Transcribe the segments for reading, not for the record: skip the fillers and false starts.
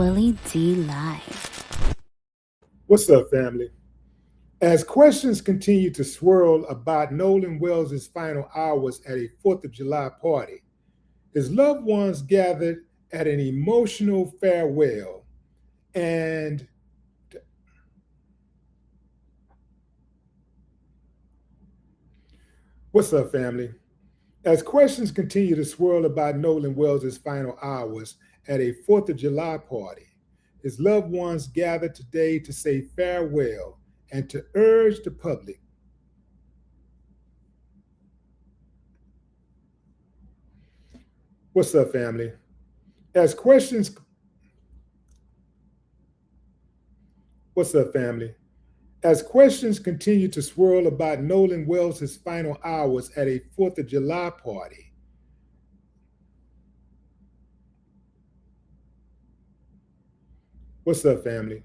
Willie D Live. What's up, family? As questions continue to swirl about Nolan Wells' final hours at a 4th of July party, his loved ones gathered at an emotional farewell. And what's up, family? As questions continue to swirl about Nolan Wells' final hours at a 4th of July party, his loved ones gathered today to say farewell and to urge the public. What's up, family? As questions, what's up, family? As questions continue to swirl about Nolan Wells' final hours at a 4th of July party, what's up, family?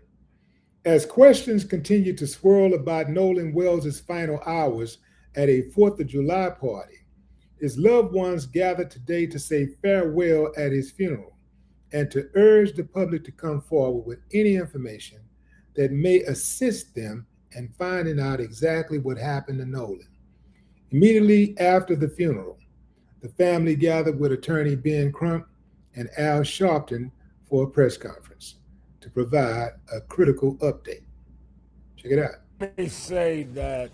As questions continue to swirl about Nolan Wells' final hours at a 4th of July party, his loved ones gathered today to say farewell at his funeral and to urge the public to come forward with any information that may assist them in finding out exactly what happened to Nolan. Immediately after the funeral, the family gathered with attorney Ben Crump and Al Sharpton for a press conference to provide a critical update. Check it out. They say that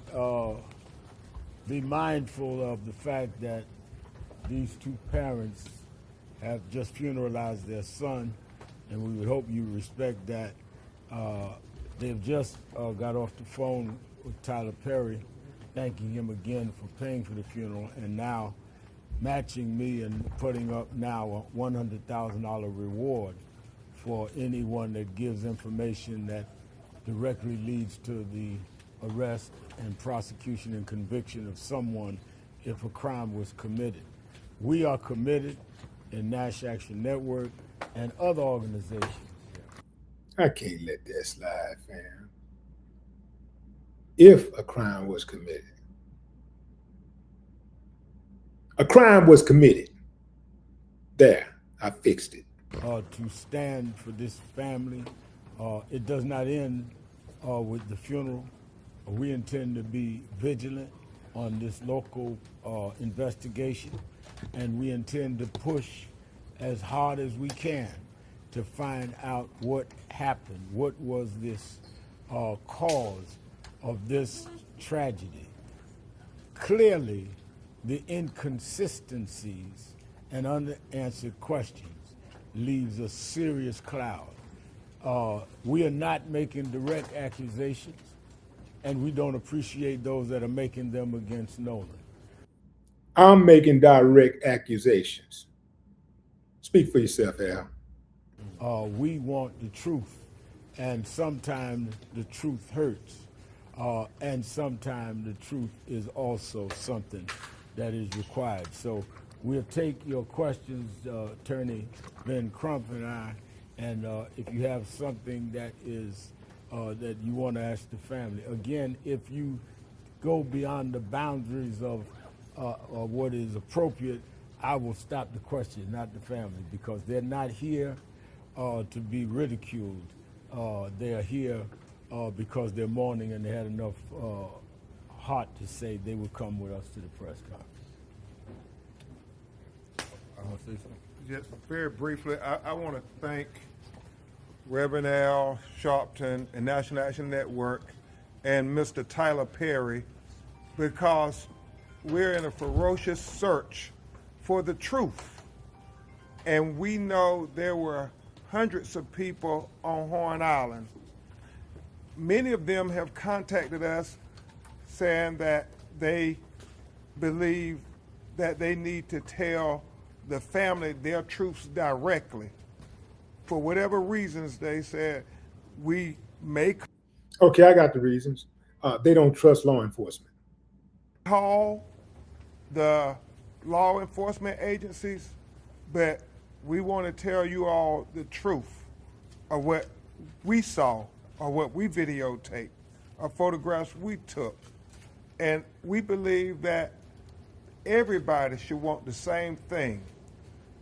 be mindful of the fact that these two parents have just funeralized their son, and we would hope you respect that. They've just got off the phone with Tyler Perry, thanking him again for paying for the funeral, and now matching me and putting up now a $100,000 reward for anyone that gives information that directly leads to the arrest and prosecution and conviction of someone if a crime was committed. We are committed in Nash Action Network and other organizations. I can't let that slide, fam. If a crime was committed. A crime was committed. There, I fixed it. To stand for this family. It does not end with the funeral. We intend to be vigilant on this local investigation, and we intend to push as hard as we can to find out what happened, what was this cause of this tragedy. Clearly, the inconsistencies and unanswered questions leaves a serious cloud. We are not making direct accusations, and we don't appreciate those that are making them against Nolan. I'm making direct accusations. Speak for yourself, Al. We want the truth, and sometimes the truth hurts, and sometimes the truth is also something that is required. So we'll take your questions, Attorney Ben Crump and I, and if you have something that is that you want to ask the family. Again, if you go beyond the boundaries of what is appropriate, I will stop the question, not the family, because they're not here to be ridiculed. They are here because they're mourning and they had enough heart to say they would come with us to the press conference. I want to say something. Just very briefly, I want to thank Reverend Al Sharpton and National Action Network and Mr. Tyler Perry, because we're in a ferocious search for the truth. And we know there were hundreds of people on Horn Island. Many of them have contacted us saying that they believe that they need to tell the family their truths directly. For whatever reasons, they said, we may Okay, I got the reasons. They don't trust law enforcement. call the law enforcement agencies, but we want to tell you all the truth of what we saw or what we videotaped or photographs we took. And we believe that everybody should want the same thing,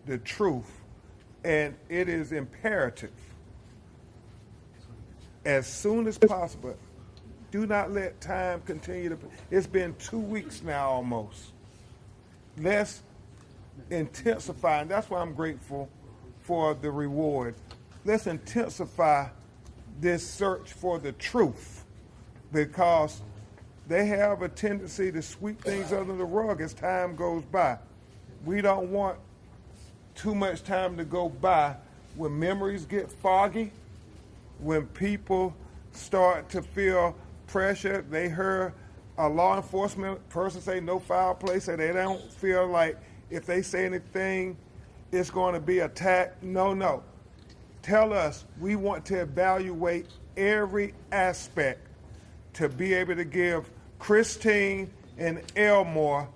the truth. And it is imperative as soon as possible. Do not let time continue to. It's been 2 weeks now almost. Let's intensify, and that's why I'm grateful for the reward. Let's intensify this search for the truth, because they have a tendency to sweep things under the rug as time goes by. We don't want too much time to go by when memories get foggy, when people start to feel pressure. They heard a law enforcement person say no foul play, so they don't feel like if they say anything, it's going to be attacked. No. Tell us. We want to evaluate every aspect to be able to give Christine and Elmore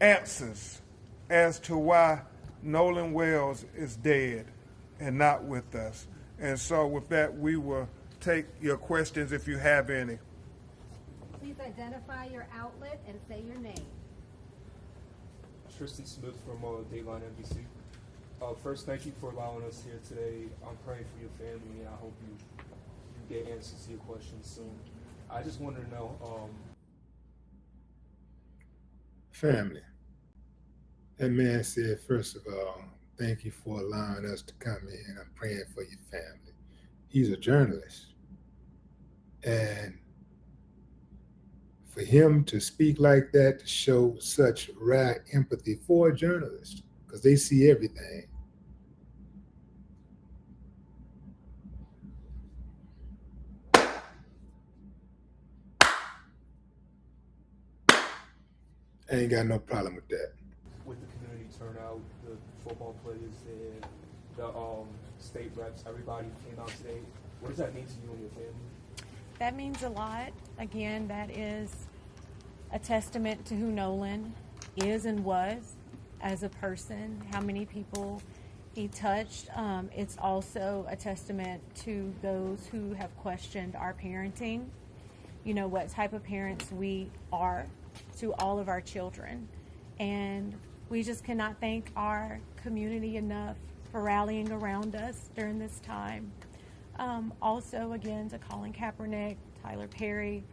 answers as to why Nolan Wells is dead and not with us. And so with that, we will take your questions if you have any. Please identify your outlet and say your name. Tristan Smith from Dateline NBC. First, thank you for allowing us here today. I'm praying for your family, and I hope you get answers to your questions soon. I just wanted to know. Family. That man said, first of all, thank you for allowing us to come in. I'm praying for your family. He's a journalist. And for him to speak like that, to show such rare empathy for a journalist, because they see everything. I ain't got no problem with that. With the community turnout, the football players there, the state reps, everybody came out today. What does that mean to you and your family? That means a lot. Again, that is a testament to who Nolan is and was as a person, how many people he touched. It's also a testament to those who have questioned our parenting, what type of parents we are to all of our children. And we just cannot thank our community enough for rallying around us during this time. Also, again, to Colin Kaepernick, Tyler Perry,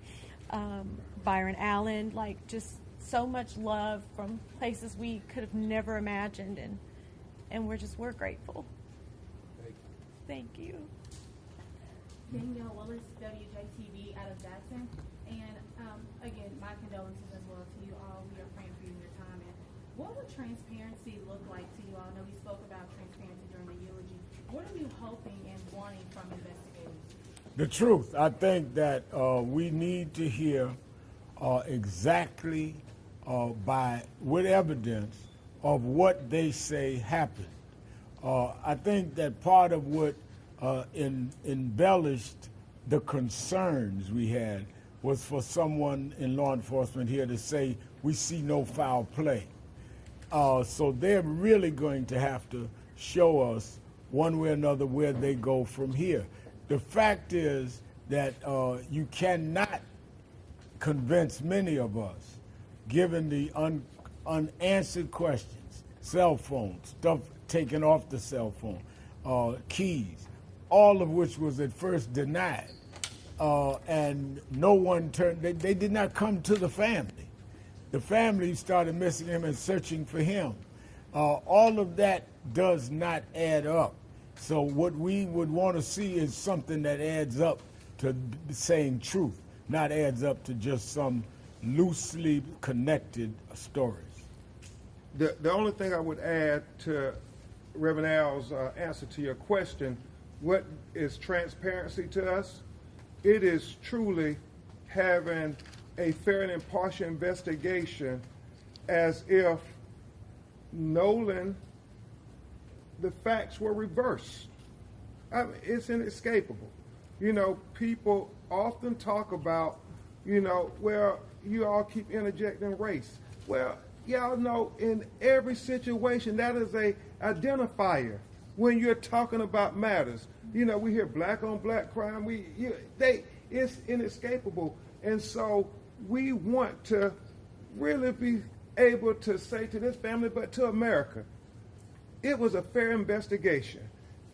Byron Allen, just so much love from places we could have never imagined, and we're grateful. Thank you. Danielle Willis, WJTV out of Jackson, and again, my condolences as well to you all. We are praying for you in your time. And what would transparency look like to you all? I know we spoke about transparency during the eulogy. What are you hoping and wanting from investigators? The truth. I think that we need to hear exactly with evidence of what they say happened. I think that part of what embellished the concerns we had was for someone in law enforcement here to say, we see no foul play. So they're really going to have to show us one way or another where they go from here. The fact is that you cannot convince many of us, given the unanswered questions, cell phones, stuff taken off the cell phone, keys, all of which was at first denied. And no one turned, they did not come to the family. The family started missing him and searching for him. All of that does not add up. So what we would want to see is something that adds up to saying truth, not adds up to just some loosely connected stories. The only thing I would add to Reverend Al's answer to your question, what is transparency to us? It is truly having a fair and impartial investigation, as if Nolan, the facts were reversed. I mean, it's inescapable. People often talk about, well, you all keep interjecting race. Well, y'all know in every situation that is a identifier when you're talking about matters. We hear black on black crime. It's inescapable. And so we want to really be able to say to this family, but to America, it was a fair investigation.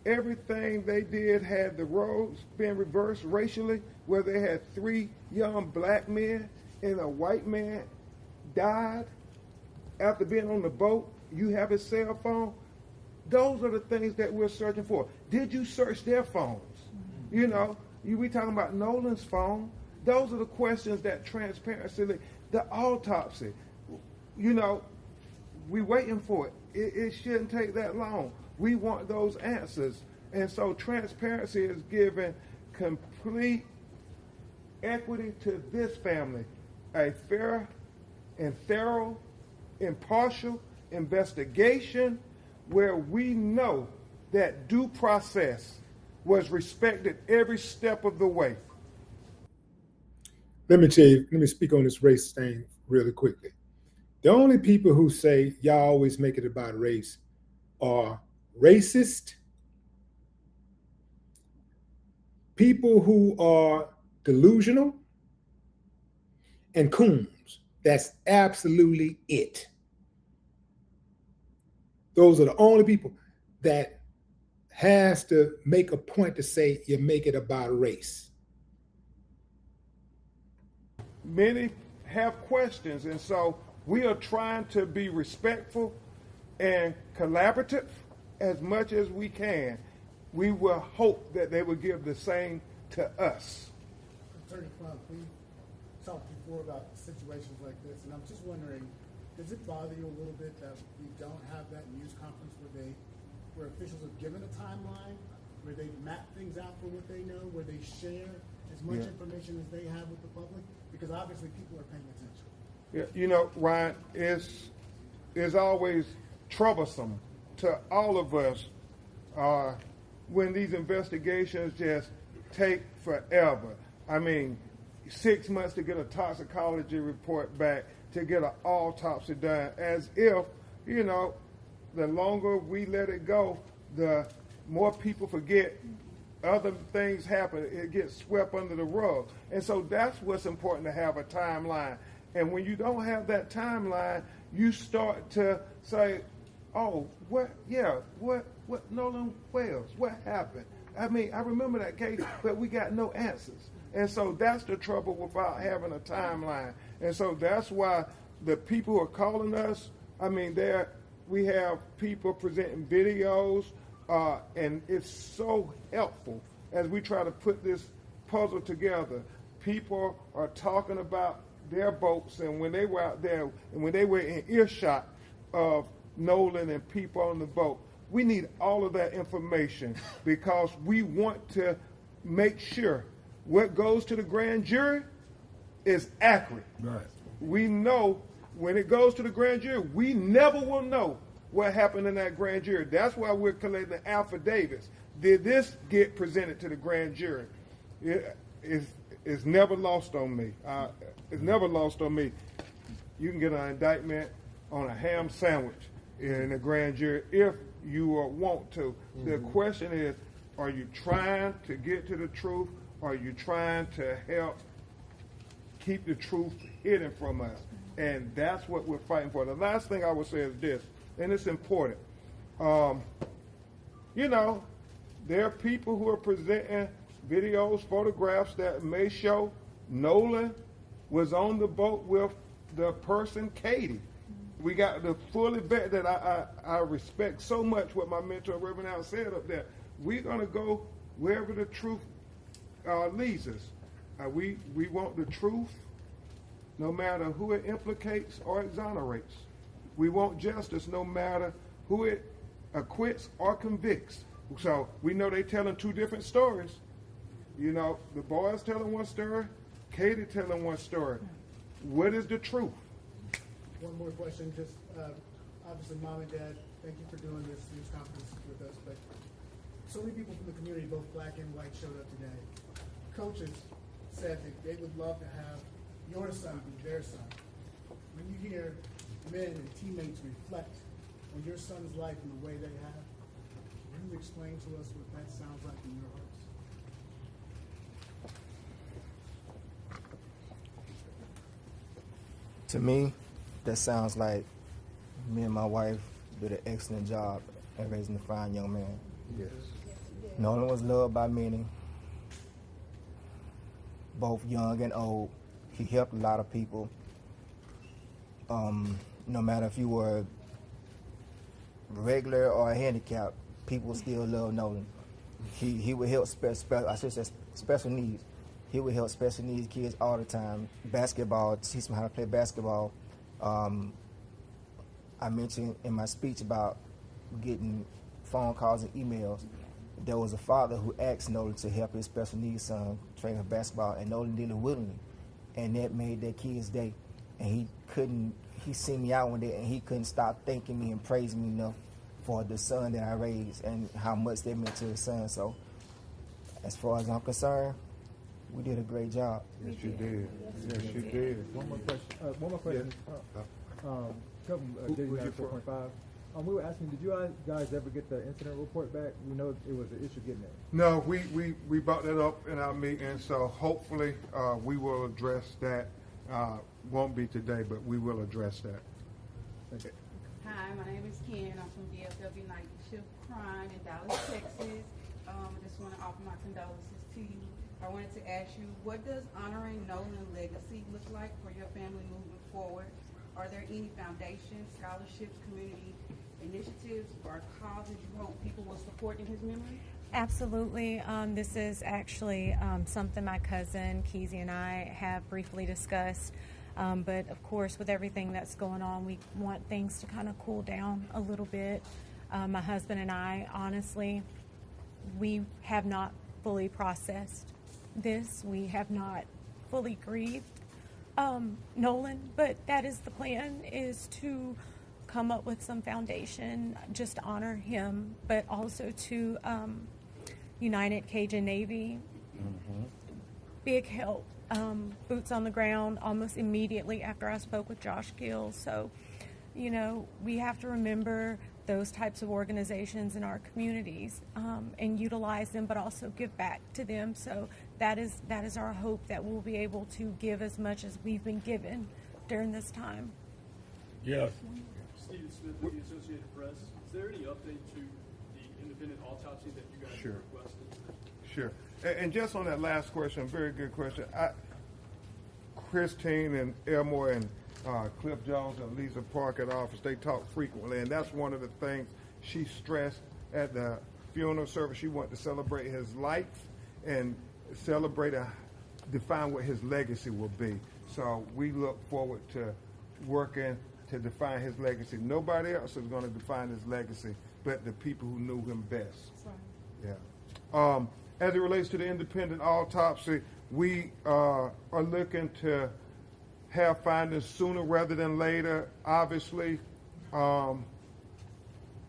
everything they did had the roles been reversed racially, where they had 3 young black men and a white man died after being on the boat, you have his cell phone. Those are the things that we're searching for. Did you search their phones? You know, we talking about Nolan's phone. Those are the questions that transparency, the autopsy, you know, we waiting for it. It shouldn't take that long. We want those answers. And so transparency is giving complete equity to this family, a fair and thorough, impartial investigation where we know that due process was respected every step of the way. Let me speak on this race thing really quickly. The only people who say y'all always make it about race are racist, people who are delusional, and coons. That's absolutely it. Those are the only people that has to make a point to say you make it about race. Many have questions, and so we are trying to be respectful and collaborative as much as we can. We will hope that they will give the same to us. Attorney Crump, we talked before about situations like this, and I'm just wondering, does it bother you a little bit that we don't have that news conference where officials are given a timeline, where they map things out for what they know, where they share as much information as they have with the public? Because obviously people are paying attention. Yeah, you know, Ryan, it's always troublesome to all of us when these investigations just take forever. I mean, 6 months to get a toxicology report back, to get an autopsy done, as if, you know, the longer we let it go, the more people forget, other things happen, it gets swept under the rug. And so that's what's important, to have a timeline. And when you don't have that timeline, you start to say, oh, what Nolan Wells, what happened? I mean, I remember that case, but we got no answers. And so that's the trouble without having a timeline. And so that's why the people who are calling us, I mean, we have people presenting videos, and it's so helpful as we try to put this puzzle together. People are talking about their boats, and when they were out there, and when they were in earshot of Nolan and people on the boat. We need all of that information because we want to make sure what goes to the grand jury is accurate. Right. We know when it goes to the grand jury, we never will know what happened in that grand jury. That's why we're collecting affidavits. Did this get presented to the grand jury? It's never lost on me. It's never lost on me. You can get an indictment on a ham sandwich in the grand jury if you want to. Mm-hmm. The question is, are you trying to get to the truth? Or are you trying to help keep the truth hidden from us? And that's what we're fighting for. The last thing I would say is this, and it's important. You know, there are people who are presenting videos, photographs that may show Nolan was on the boat with the person, Katie. We got the full event that I respect so much what my mentor, Reverend Al, said up there. We're going to go wherever the truth leads us. We want the truth no matter who it implicates or exonerates. We want justice no matter who it acquits or convicts. So we know they're telling two different stories. You know, the boys telling one story, Katie telling one story. What is the truth? One more question, just obviously mom and dad, thank you for doing this news conference with us, but so many people from the community, both black and white, showed up today. Coaches said that they would love to have your son be their son. When you hear men and teammates reflect on your son's life in the way they have, can you explain to us what that sounds like in your hearts? To me, that sounds like me and my wife did an excellent job at raising a fine young man. Yes. Nolan was loved by many, both young and old. He helped a lot of people. No matter if you were regular or handicapped, people still love Nolan. He would help special needs. He would help special needs kids all the time. Basketball, teach them how to play basketball. I mentioned in my speech about getting phone calls and emails. There was a father who asked Nolan to help his special needs son train for basketball, and Nolan did it willingly, and that made that kid's day. And he seen me out one day, and he couldn't stop thanking me and praising me enough for the son that I raised and how much that meant to his son. So, as far as I'm concerned, we did a great job. Yes, you did. Yes, you did. One more question. Who's your 4.5. We were asking, did you guys ever get the incident report back? We know it was an issue getting it. No, we brought that up in our meeting, so hopefully we will address that. Won't be today, but we will address that. Okay. Hi, my name is Ken. I'm from DFW Night Shift Crime in Dallas, Texas. I just want to offer my condolences to you. I wanted to ask you, what does honoring Nolan's legacy look like for your family moving forward? Are there any foundations, scholarships, community initiatives, or causes you hope people will support in his memory? Absolutely. This is actually something my cousin Keezy and I have briefly discussed. But of course, with everything that's going on, we want things to kind of cool down a little bit. My husband and I, honestly, we have not fully processed this. We have not fully grieved Nolan, but that is the plan, is to come up with some foundation just to honor him, but also to United Cajun Navy. Big help. Boots on the ground almost immediately after I spoke with Josh Gill. So, you know, we have to remember those types of organizations in our communities and utilize them, but also give back to them. So that is our hope, that we'll be able to give as much as we've been given during this time. Yes. Stephen Smith with the Associated Press. Is there any update to the independent autopsy that you guys requested? Sure. And just on that last question, very good question. Christine and Elmore and Cliff Jones and Lisa Park at the office, they talk frequently, and that's one of the things she stressed at the funeral service. She wanted to celebrate his life and define what his legacy will be. So we look forward to working to define his legacy. Nobody else is going to define his legacy but the people who knew him best. That's right. Yeah. As it relates to the independent autopsy, we are looking to have findings sooner rather than later. Obviously,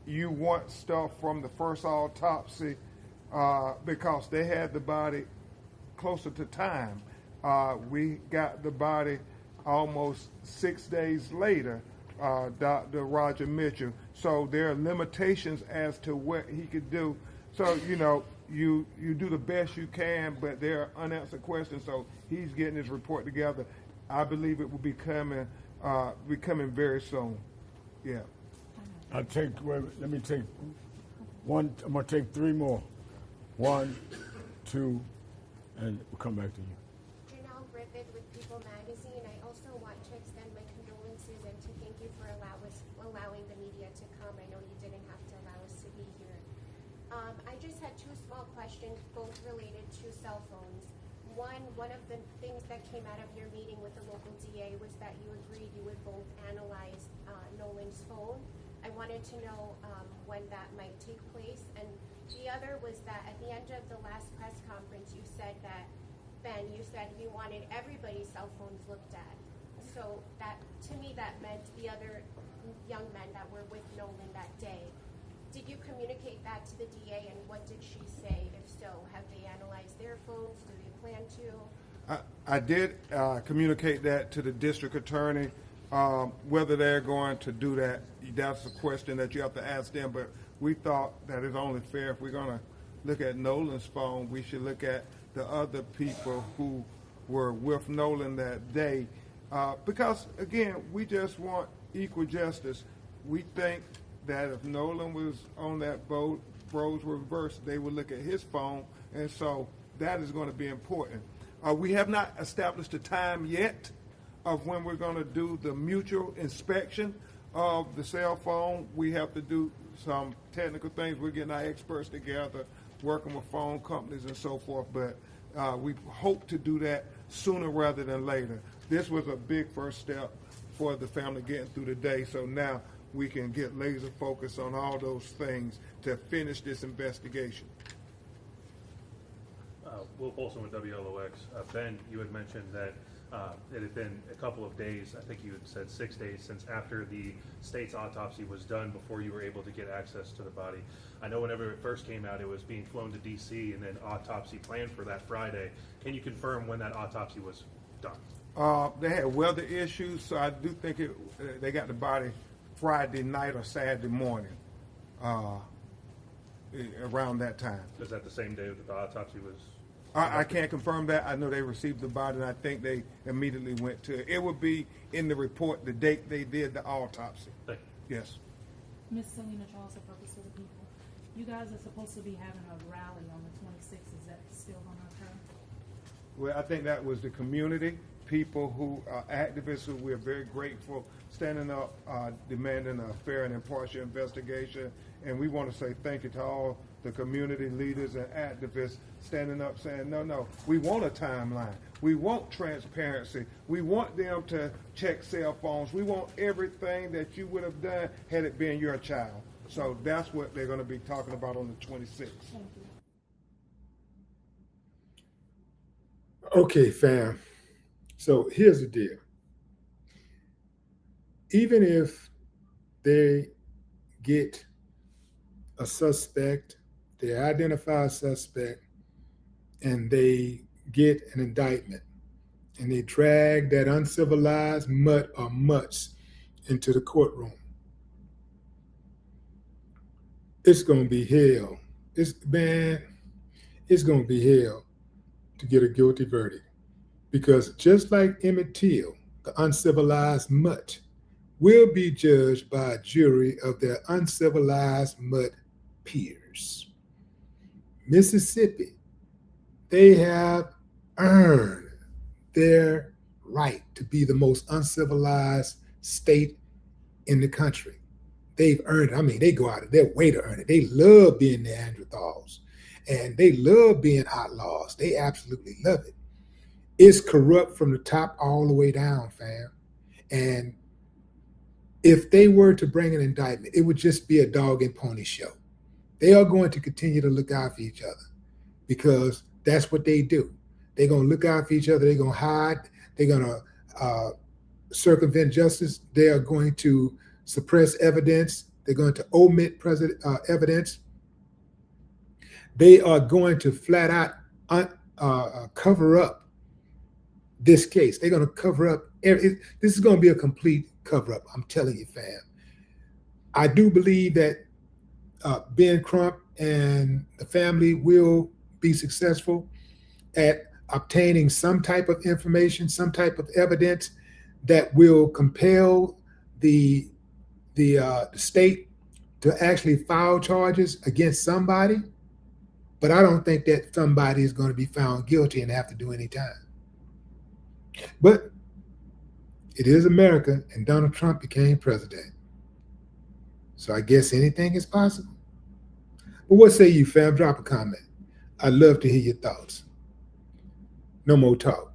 you want stuff from the first autopsy because they had the body closer to time. We got the body almost 6 days later, Dr. Roger Mitchell. So there are limitations as to what he could do. So, you know, you do the best you can, but there are unanswered questions. So he's getting his report together. I believe it will be coming very soon. Yeah. Let me take one. I'm going to take three more. 1, 2, and we'll come back to you. Janelle Griffith with People Magazine. I also want to extend my condolences and to thank you for allowing the media to come. I know you didn't have to allow us to be here. I just had two small questions, both related to cell phones. One of the things that came out of your meeting with the local DA was that you agreed you would both analyze Nolan's phone. I wanted to know when that might take place. And the other was that at the end of the last press conference, you said that, Ben, you said you wanted everybody's cell phones looked at. So that, to me, that meant the other young men that were with Nolan that day. Did you communicate that to the DA, and what did she say? If so, have they analyzed their phones? Do they plan to? I did communicate that to the district attorney. Whether they're going to do that, that's a question that you have to ask them. But we thought that it's only fair, if we're going to look at Nolan's phone, we should look at the other people who were with Nolan that day. Because, again, we just want equal justice. We think that if Nolan was on that boat, roles were reversed, they would look at his phone, and so that is going to be important. We have not established a time yet of when we're going to do the mutual inspection of the cell phone. We have to do some technical things. We're getting our experts together, working with phone companies and so forth, but we hope to do that sooner rather than later. This was a big first step for the family getting through the day, so now we can get laser focused on all those things to finish this investigation. Will Polson with WLOX. Ben, you had mentioned that it had been a couple of days, I think you had said 6 days, since after the state's autopsy was done before you were able to get access to the body. I know whenever it first came out, it was being flown to D.C. and then autopsy planned for that Friday. Can you confirm when that autopsy was done? They had weather issues, so I do think they got the body Friday night or Saturday morning, around that time. Is that the same day that the autopsy was? I can't confirm that. I know they received the body, and I think they immediately went to it. It would be in the report the date they did the autopsy. Thank you. Yes. Miss Selena Charles, the Purpose of the People. You guys are supposed to be having a rally on the 26th. Is that still going to occur? Well, I think that was the community, people who are activists who we're very grateful, standing up, demanding a fair and impartial investigation. And we want to say thank you to all the community leaders and activists standing up saying, no, we want a timeline. We want transparency. We want them to check cell phones. We want everything that you would have done had it been your child. So that's what they're going to be talking about on the 26th. Thank you. Okay, fam. So here's the deal. Even if they get a suspect, they identify a suspect, and they get an indictment, and they drag that uncivilized mutt or mutts into the courtroom, it's going to be hell. It's going to be hell to get a guilty verdict. Because just like Emmett Till, the uncivilized mutt, will be judged by a jury of their uncivilized mutt peers. Mississippi, they have earned their right to be the most uncivilized state in the country. They've earned it. I mean, they go out of their way to earn it. They love being Neanderthals, and they love being outlaws. They absolutely love it. It's corrupt from the top all the way down, fam. And if they were to bring an indictment, it would just be a dog and pony show. They are going to continue to look out for each other because that's what they do. They're going to look out for each other. They're going to hide. They're going to circumvent justice. They are going to suppress evidence. They're going to omit evidence. They are going to flat out cover up this case. They're going to cover up. This is going to be a complete cover up. I'm telling you, fam. I do believe that Ben Crump and the family will be successful at obtaining some type of information, some type of evidence that will compel the state to actually file charges against somebody. But I don't think that somebody is going to be found guilty and have to do any time. But it is America, and Donald Trump became president. So I guess anything is possible. But what say you, fam? Drop a comment. I'd love to hear your thoughts. No more talk.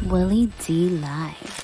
Willie D Live.